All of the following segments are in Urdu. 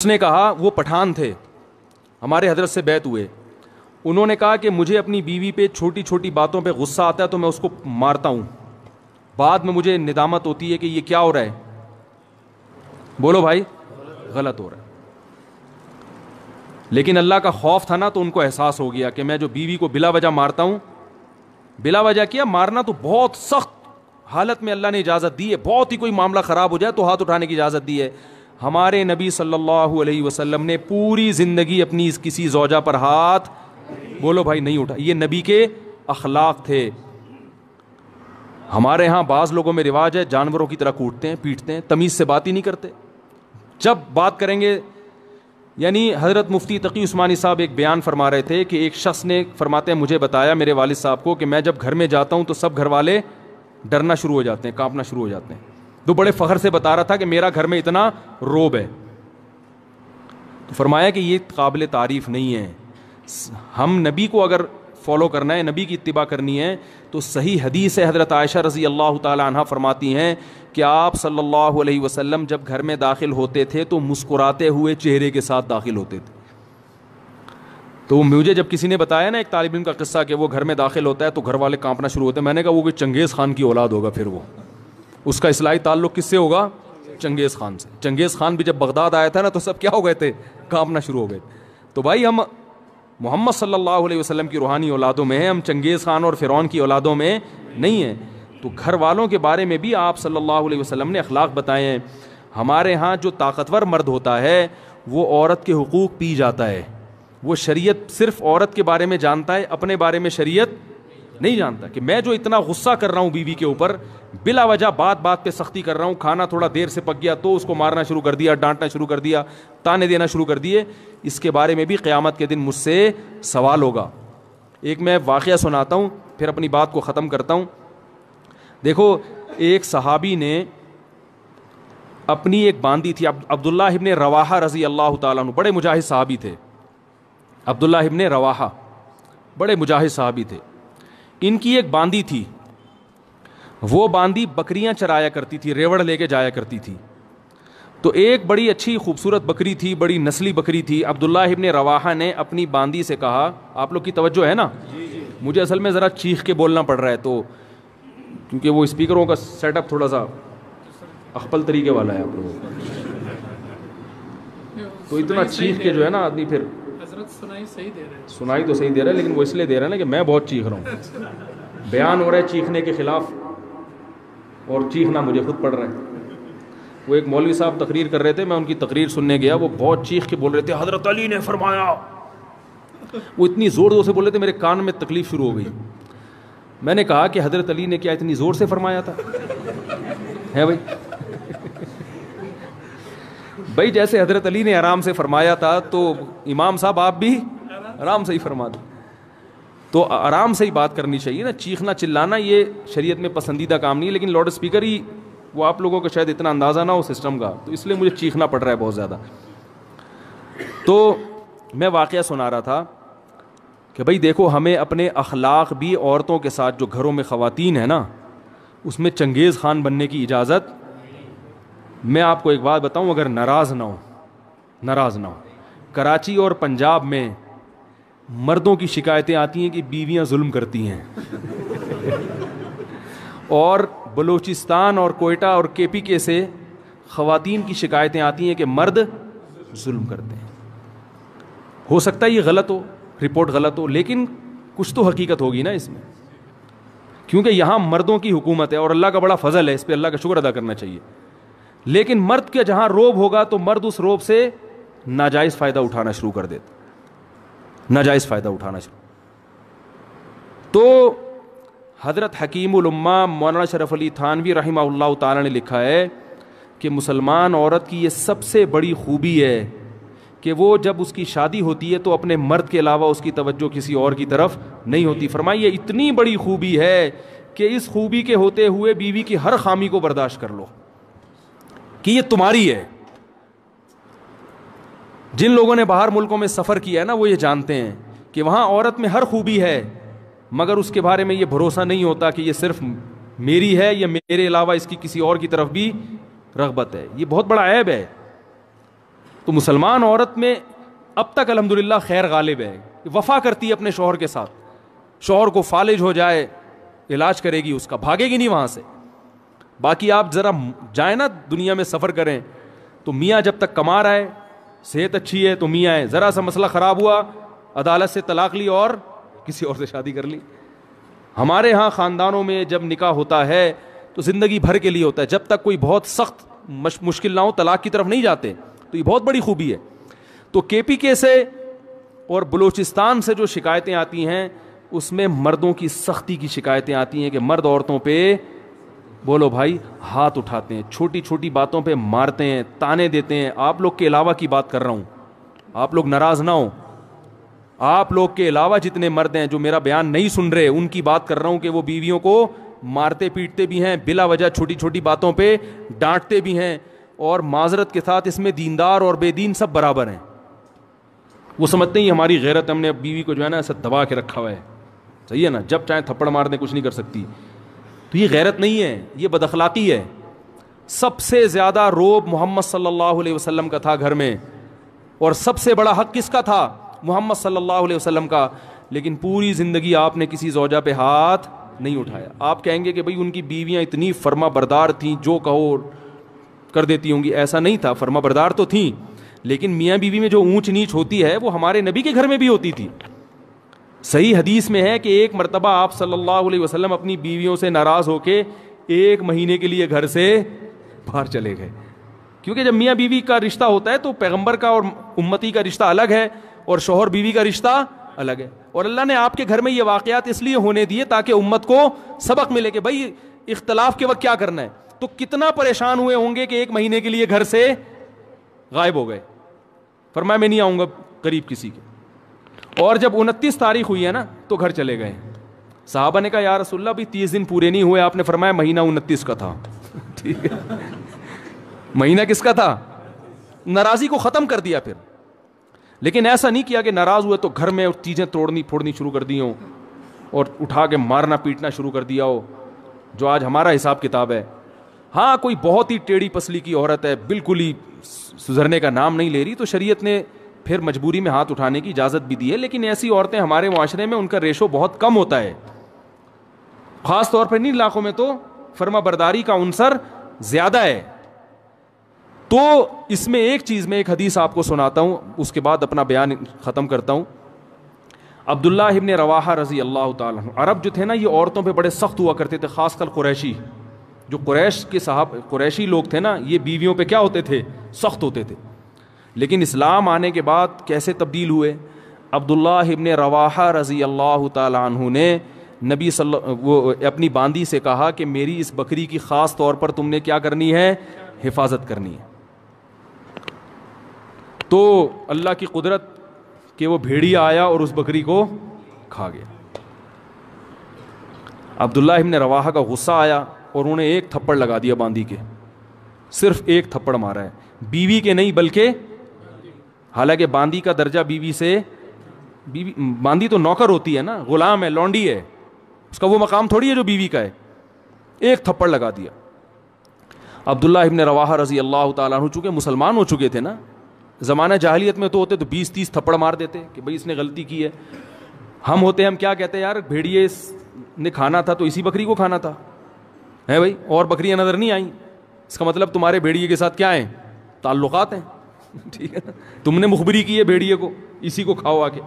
اس نے کہا، وہ پٹھان تھے، ہمارے حضرت سے بیعت ہوئے، انہوں نے کہا کہ مجھے اپنی بیوی پہ چھوٹی چھوٹی باتوں پہ غصہ آتا ہے تو میں اس کو مارتا ہوں، بعد میں مجھے ندامت ہوتی ہے کہ یہ کیا ہو رہا ہے. بولو بھائی، غلط ہو رہا ہے. لیکن اللہ کا خوف تھا نا، تو ان کو احساس ہو گیا کہ میں جو بیوی کو بلا وجہ مارتا ہوں، بلا وجہ کیا مارنا تو بہت سخت حالت میں اللہ نے اجازت دی ہے، بہت ہی کوئی معاملہ خراب ہو جائے تو ہاتھ اٹھانے کی اجازت دی ہے. ہمارے نبی صلی اللہ علیہ وسلم نے پوری زندگی اپنی کسی زوجہ پر ہاتھ، بولو بھائی، نہیں اٹھا. یہ نبی کے اخلاق تھے. ہمارے ہاں بعض لوگوں میں رواج ہے جانوروں کی طرح کوٹتے ہیں، پیٹتے ہیں، تمیز سے بات ہی نہیں کرتے. جب بات کریں گے، یعنی حضرت مفتی تقی عثمانی صاحب ایک بیان فرما رہے تھے کہ ایک شخص نے، فرماتے ہیں، مجھے بتایا میرے والد صاحب کو کہ میں جب گھر میں جاتا ہوں تو سب گھر والے ڈرنا شروع ہو جاتے ہیں، کانپنا شروع ہو جاتے ہیں. تو بڑے فخر سے بتا رہا تھا کہ میرا گھر میں اتنا روب ہے. تو فرمایا کہ یہ قابل تعریف نہیں ہے. ہم نبی کو اگر فالو کرنا ہے، نبی کی اتباع کرنی ہے، تو صحیح حدیث ہے، حضرت عائشہ رضی اللہ تعالی عنہا فرماتی ہیں کہ آپ صلی اللہ علیہ وسلم جب گھر میں داخل ہوتے تھے تو مسکراتے ہوئے چہرے کے ساتھ داخل ہوتے تھے. تو مجھے جب کسی نے بتایا نا ایک طالب علم کا قصہ کہ وہ گھر میں داخل ہوتا ہے تو گھر والے کانپنا شروع ہوتے ہیں، میں نے کہا وہ کوئی چنگیز خان کی اولاد ہوگا، پھر وہ اس کا اصلاحی تعلق کس سے ہوگا؟ چنگیز خان سے. چنگیز خان بھی جب بغداد آیا تھا نا تو سب کیا ہو گئے تھے؟ کانپنا شروع ہو گئے. تو بھائی ہم محمد صلی اللہ علیہ وسلم کی روحانی اولادوں میں ہیں، ہم چنگیز خان اور فرعون کی اولادوں میں نہیں ہیں. تو گھر والوں کے بارے میں بھی آپ صلی اللہ علیہ وسلم نے اخلاق بتائے ہیں. ہمارے ہاں جو طاقتور مرد ہوتا ہے وہ عورت کے حقوق پی جاتا ہے. وہ شریعت صرف عورت کے بارے میں جانتا ہے، اپنے بارے میں شریعت نہیں جانتا. کہ میں جو اتنا غصہ کر رہا ہوں بیوی کے اوپر، بلا وجہ بات بات پہ سختی کر رہا ہوں، کھانا تھوڑا دیر سے پک گیا تو اس کو مارنا شروع کر دیا، ڈانٹنا شروع کر دیا، تانے دینا شروع کر دیے، اس کے بارے میں بھی قیامت کے دن مجھ سے سوال ہوگا. ایک میں واقعہ سناتا ہوں پھر اپنی بات کو ختم کرتا ہوں. دیکھو، ایک صحابی نے اپنی ایک باندی تھی، عبداللہ ابن رواحہ رضی اللہ تعالیٰ عنہ، بڑے مجاہد صحابی تھے. عبداللہ ابن رواحہ بڑے مجاہد صحابی تھے. ان کی ایک باندی تھی، وہ باندی بکریاں چرایا کرتی تھی، ریوڑ لے کے جایا کرتی تھی. تو ایک بڑی اچھی خوبصورت بکری تھی، بڑی نسلی بکری تھی. عبداللہ ابن رواحہ نے اپنی باندی سے کہا، آپ لوگ کی توجہ ہے نا، مجھے اصل میں ذرا چیخ کے بولنا پڑ رہا ہے تو، کیونکہ وہ اسپیکروں کا سیٹ اپ تھوڑا سا اخپل طریقے والا ہے آپ لوگوں کا، تو اتنا چیخ کے جو ہے نا آدمی پھر سنائی تو صحیح دے رہا ہے، لیکن وہ اس لیے دے رہا ہے نا کہ میں بہت چیخ رہا ہوں. بیان ہو رہا ہے چیخنے کے خلاف اور چیخنا مجھے خود پڑ رہا ہے. وہ ایک مولوی صاحب تقریر کر رہے تھے، میں ان کی تقریر سننے گیا، وہ بہت چیخ کے بول رہے تھے، حضرت علی نے فرمایا. وہ اتنی زور زور سے بول رہے تھے، میرے کان میں تکلیف شروع ہو گئی. میں نے کہا کہ حضرت علی نے کیا اتنی زور سے فرمایا تھا؟ ہے بھائی، بھائی جیسے حضرت علی نے آرام سے فرمایا تھا تو امام صاحب آپ بھی آرام سے ہی فرما دیں. تو آرام سے ہی بات کرنی چاہیے نا، چیخنا چلانا یہ شریعت میں پسندیدہ کام نہیں ہے. لیکن لاؤڈ اسپیکر ہی وہ آپ لوگوں کو شاید اتنا اندازہ نہ ہو سسٹم کا، تو اس لیے مجھے چیخنا پڑ رہا ہے بہت زیادہ. تو میں واقعہ سنا رہا تھا کہ بھائی دیکھو، ہمیں اپنے اخلاق بھی عورتوں کے ساتھ، جو گھروں میں خواتین ہیں نا، اس میں چنگیز خان بننے کی اجازت. میں آپ کو ایک بات بتاؤں، اگر ناراض نہ ہو، کراچی اور پنجاب میں مردوں کی شکایتیں آتی ہیں کہ بیویاں ظلم کرتی ہیں، اور بلوچستان اور کوئٹہ اور کے پی کے سے خواتین کی شکایتیں آتی ہیں کہ مرد ظلم کرتے ہیں. ہو سکتا ہے یہ غلط ہو، رپورٹ غلط ہو، لیکن کچھ تو حقیقت ہوگی نا اس میں، کیونکہ یہاں مردوں کی حکومت ہے اور اللہ کا بڑا فضل ہے، اس پہ اللہ کا شکر ادا کرنا چاہیے. لیکن مرد کے جہاں روب ہوگا تو مرد اس روب سے ناجائز فائدہ اٹھانا شروع کر دیتا، ناجائز فائدہ اٹھانا شروع. تو حضرت حکیم الامہ مولانا شرف علی تھانوی رحمہ اللہ تعالی نے لکھا ہے کہ مسلمان عورت کی یہ سب سے بڑی خوبی ہے کہ وہ جب اس کی شادی ہوتی ہے تو اپنے مرد کے علاوہ اس کی توجہ کسی اور کی طرف نہیں ہوتی. فرمائیے اتنی بڑی خوبی ہے کہ اس خوبی کے ہوتے ہوئے بیوی کی ہر خامی کو برداشت کر لو کہ یہ تمہاری ہے. جن لوگوں نے باہر ملکوں میں سفر کیا ہے نا، وہ یہ جانتے ہیں کہ وہاں عورت میں ہر خوبی ہے، مگر اس کے بارے میں یہ بھروسہ نہیں ہوتا کہ یہ صرف میری ہے یا میرے علاوہ اس کی کسی اور کی طرف بھی رغبت ہے. یہ بہت بڑا عیب ہے. تو مسلمان عورت میں اب تک الحمدللہ خیر غالب ہے, وفا کرتی ہے اپنے شوہر کے ساتھ, شوہر کو فالج ہو جائے علاج کرے گی اس کا, بھاگے گی نہیں وہاں سے. باقی آپ ذرا جائیں نا دنیا میں سفر کریں تو میاں جب تک کما رہا ہے, صحت اچھی ہے تو میاں ہے, ذرا سا مسئلہ خراب ہوا عدالت سے طلاق لی اور کسی اور سے شادی کر لی. ہمارے ہاں خاندانوں میں جب نکاح ہوتا ہے تو زندگی بھر کے لیے ہوتا ہے, جب تک کوئی بہت سخت مشکل نہ ہو طلاق کی طرف نہیں جاتے. تو یہ بہت بڑی خوبی ہے. تو کے پی کے سے اور بلوچستان سے جو شکایتیں آتی ہیں اس میں مردوں کی سختی کی شکایتیں آتی ہیں کہ مرد عورتوں پہ بولو بھائی ہاتھ اٹھاتے ہیں, چھوٹی چھوٹی باتوں پہ مارتے ہیں, تانے دیتے ہیں. آپ لوگ کے علاوہ کی بات کر رہا ہوں, آپ لوگ ناراض نہ ہوں. آپ لوگ کے علاوہ جتنے مرد ہیں جو میرا بیان نہیں سن رہے ان کی بات کر رہا ہوں کہ وہ بیویوں کو مارتے پیٹتے بھی ہیں, بلا وجہ چھوٹی چھوٹی باتوں پہ ڈانٹتے بھی ہیں, اور معذرت کے ساتھ اس میں دیندار اور بے دین سب برابر ہیں. وہ سمجھتے ہیں ہماری غیرت, ہم نے بیوی کو جو ہے نا ایسا دبا کے رکھا ہوا ہے, صحیح ہے نا, جب چاہے تھپڑ مار دیں کچھ نہیں کر سکتی. تو یہ غیرت نہیں ہے, یہ بد اخلاقی ہے. سب سے زیادہ روب محمد صلی اللہ علیہ وسلم کا تھا گھر میں, اور سب سے بڑا حق کس کا تھا؟ محمد صلی اللہ علیہ وسلم کا. لیکن پوری زندگی آپ نے کسی زوجہ پہ ہاتھ نہیں اٹھایا. آپ کہیں گے کہ بھئی ان کی بیویاں اتنی فرما بردار تھیں, جو کہو کر دیتی ہوں گی. ایسا نہیں تھا, فرما بردار تو تھیں, لیکن میاں بیوی میں جو اونچ نیچ ہوتی ہے وہ ہمارے نبی کے گھر میں بھی ہوتی تھی. صحیح حدیث میں ہے کہ ایک مرتبہ آپ صلی اللہ علیہ وسلم اپنی بیویوں سے ناراض ہو کے 1 مہینے کے لیے گھر سے باہر چلے گئے. کیونکہ جب میاں بیوی کا رشتہ ہوتا ہے تو پیغمبر کا اور امتی کا رشتہ الگ ہے, اور شوہر بیوی کا رشتہ الگ ہے. اور اللہ نے آپ کے گھر میں یہ واقعات اس لیے ہونے دیے تاکہ امت کو سبق ملے کہ بھائی اختلاف کے وقت کیا کرنا ہے. تو کتنا پریشان ہوئے ہوں گے کہ 1 مہینے کے لیے گھر سے غائب ہو گئے, فرمایا میں نہیں آؤں گا قریب کسی کے. اور جب 29 تاریخ ہوئی ہے نا تو گھر چلے گئے. صحابہ نے کہا یا رسول اللہ بھی 30 دن پورے نہیں ہوئے. آپ نے فرمایا مہینہ 29 کا تھا. ٹھیک ہے, مہینہ کس کا تھا؟ ناراضی کو ختم کر دیا پھر. لیکن ایسا نہیں کیا کہ ناراض ہوئے تو گھر میں چیزیں توڑنی پھوڑنی شروع کر دی ہوں اور اٹھا کے مارنا پیٹنا شروع کر دیا ہو, جو آج ہمارا حساب کتاب ہے. ہاں کوئی بہت ہی ٹیڑھی پسلی کی عورت ہے, بالکل ہی سدھرنے کا نام نہیں لے رہی, تو شریعت نے پھر مجبوری میں ہاتھ اٹھانے کی اجازت بھی دی ہے. لیکن ایسی عورتیں ہمارے معاشرے میں ان کا ریشو بہت کم ہوتا ہے, خاص طور پر ان علاقوں میں تو فرما برداری کا عنصر زیادہ ہے. تو اس میں ایک چیز میں ایک حدیث آپ کو سناتا ہوں, اس کے بعد اپنا بیان ختم کرتا ہوں. عبداللہ ابن رواحہ رضی اللہ تعالیٰ عنہ, عرب جو تھے نا یہ عورتوں پہ بڑے سخت ہوا کرتے تھے, خاص کر قریشی. جو قریش کے قریشی لوگ تھے نا یہ بیویوں پہ کیا ہوتے تھے؟ سخت ہوتے تھے. لیکن اسلام آنے کے بعد کیسے تبدیل ہوئے؟ عبداللہ ابن رواحہ رضی اللہ تعالیٰ عنہ نے نبی وہ اپنی باندی سے کہا کہ میری اس بکری کی خاص طور پر تم نے کیا کرنی ہے؟ حفاظت کرنی ہے. تو اللہ کی قدرت کہ وہ بھیڑیا آیا اور اس بکری کو کھا گیا. عبداللہ ابن رواحہ کا غصہ آیا اور انہوں نے ایک تھپڑ لگا دیا باندی کے, صرف ایک تھپڑ مارا ہے, بیوی کے نہیں بلکہ, حالانکہ باندی کا درجہ بیوی سے, باندی تو نوکر ہوتی ہے نا, غلام ہے, لونڈی ہے, اس کا وہ مقام تھوڑی ہے جو بیوی کا ہے. ایک تھپڑ لگا دیا. عبداللہ ابن رواحہ رضی اللہ تعالیٰ عنہ چونکہ مسلمان ہو چکے تھے نا, زمانہ جاہلیت میں تو ہوتے تو 20-30 تھپڑ مار دیتے کہ بھئی اس نے غلطی کی ہے. ہم ہوتے ہم کیا کہتے ہیں, یار بھیڑیے نے کھانا تھا تو اسی بکری کو کھانا تھا ہے بھائی, اور بکریاں نظر نہیں آئیں, اس کا مطلب تمہارے بھیڑیے کے ساتھ کیا ہیں؟ تعلقات ہیں. ٹھیک ہے, تم نے مخبری کی ہے بھیڑیے کو, اسی کو کھاؤ آ کے.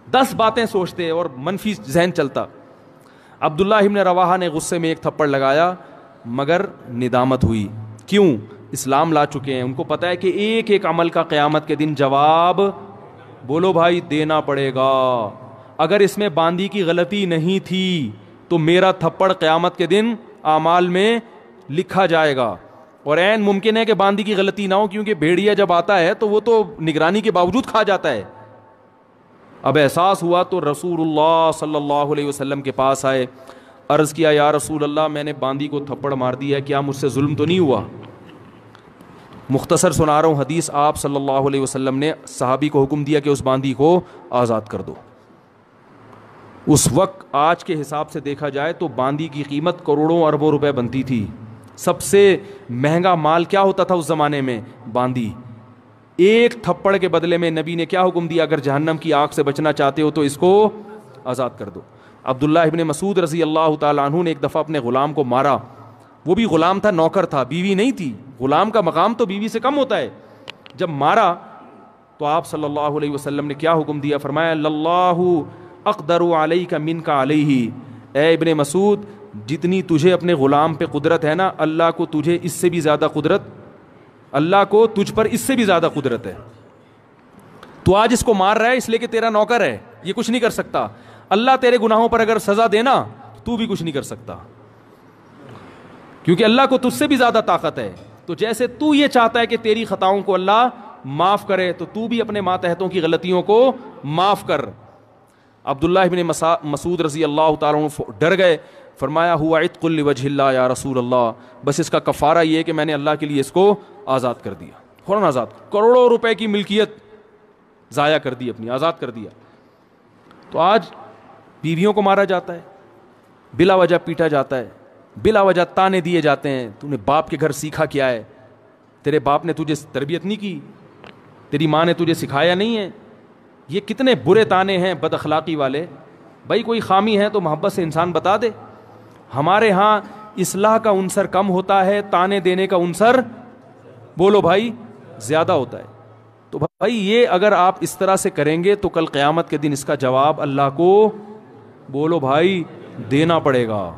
10 باتیں سوچتے اور منفی ذہن چلتا. عبداللہ ابن رواحہ نے غصے میں ایک تھپڑ لگایا, مگر ندامت ہوئی. کیوں؟ اسلام لا چکے ہیں, ان کو پتا ہے کہ ایک ایک عمل کا قیامت کے دن جواب بولو بھائی دینا پڑے گا. اگر اس میں باندی کی غلطی نہیں تھی تو میرا تھپڑ قیامت کے دن اعمال میں لکھا جائے گا, اور عین ممکن ہے کہ باندی کی غلطی نہ ہو, کیونکہ بھیڑیا جب آتا ہے تو وہ تو نگرانی کے باوجود کھا جاتا ہے. اب احساس ہوا تو رسول اللہ صلی اللہ علیہ وسلم کے پاس آئے, عرض کیا یا رسول اللہ میں نے باندی کو تھپڑ مار دیا ہے, کیا مجھ سے ظلم تو نہیں ہوا؟ مختصر سنا رہا ہوں حدیث. آپ صلی اللہ علیہ وسلم نے صحابی کو حکم دیا کہ اس باندی کو آزاد کر دو. اس وقت آج کے حساب سے دیکھا جائے تو باندی کی قیمت کروڑوں اربوں روپے بنتی تھی. سب سے مہنگا مال کیا ہوتا تھا اس زمانے میں؟ باندی. ایک تھپڑ کے بدلے میں نبی نے کیا حکم دیا؟ اگر جہنم کی آگ سے بچنا چاہتے ہو تو اس کو آزاد کر دو. عبداللہ ابن مسعود رضی اللہ تعالیٰ عنہ نے ایک دفعہ اپنے غلام کو مارا. وہ بھی غلام تھا، نوکر تھا، بیوی نہیں تھی. غلام کا مقام تو بیوی سے کم ہوتا ہے. جب مارا تو آپ صلی اللہ علیہ وسلم نے کیا حکم دیا؟ فرمایا اللہ اقدر علیک منک علیہ، اے ابن مسعود جتنی تجھے اپنے غلام پہ قدرت ہے نا، اللہ کو تجھے اس سے بھی زیادہ قدرت، اللہ کو تجھ پر اس سے بھی زیادہ قدرت ہے. تو آج اس کو مار رہا ہے اس لیے کہ تیرا نوکر ہے، یہ کچھ نہیں کر سکتا. اللہ تیرے گناہوں پر اگر سزا دینا تو بھی کچھ نہیں کر سکتا، کیونکہ اللہ کو تجھ سے بھی زیادہ طاقت ہے. تو جیسے تو یہ چاہتا ہے کہ تیری خطاؤں کو اللہ معاف کرے، تو بھی اپنے ماتحتوں کی غلطیوں کو معاف کر. عبداللہ ابن مسعود رضی اللہ تعالیٰ عنہ ڈر گئے. فرمایا ہوا عتق لوجہ اللہ یا رسول اللہ، بس اس کا کفارہ یہ ہے کہ میں نے اللہ کے لیے اس کو آزاد کر دیا. فوراً آزاد، کروڑوں روپے کی ملکیت ضائع کر دی اپنی، آزاد کر دیا. تو آج بیویوں کو مارا جاتا ہے، بلا وجہ پیٹا جاتا ہے، بلا وجہ تانے دیے جاتے ہیں. تو نے باپ کے گھر سیکھا کیا ہے؟ تیرے باپ نے تجھے تربیت نہیں کی، تیری ماں نے تجھے سکھایا نہیں ہے. یہ کتنے برے تانے ہیں بد اخلاقی والے. بھائی کوئی خامی ہے تو محبت سے انسان بتا دے. ہمارے ہاں اصلاح کا عنصر کم ہوتا ہے، تانے دینے کا عنصر بولو بھائی زیادہ ہوتا ہے. تو بھائی یہ اگر آپ اس طرح سے کریں گے تو کل قیامت کے دن اس کا جواب اللہ کو بولو بھائی دینا پڑے گا.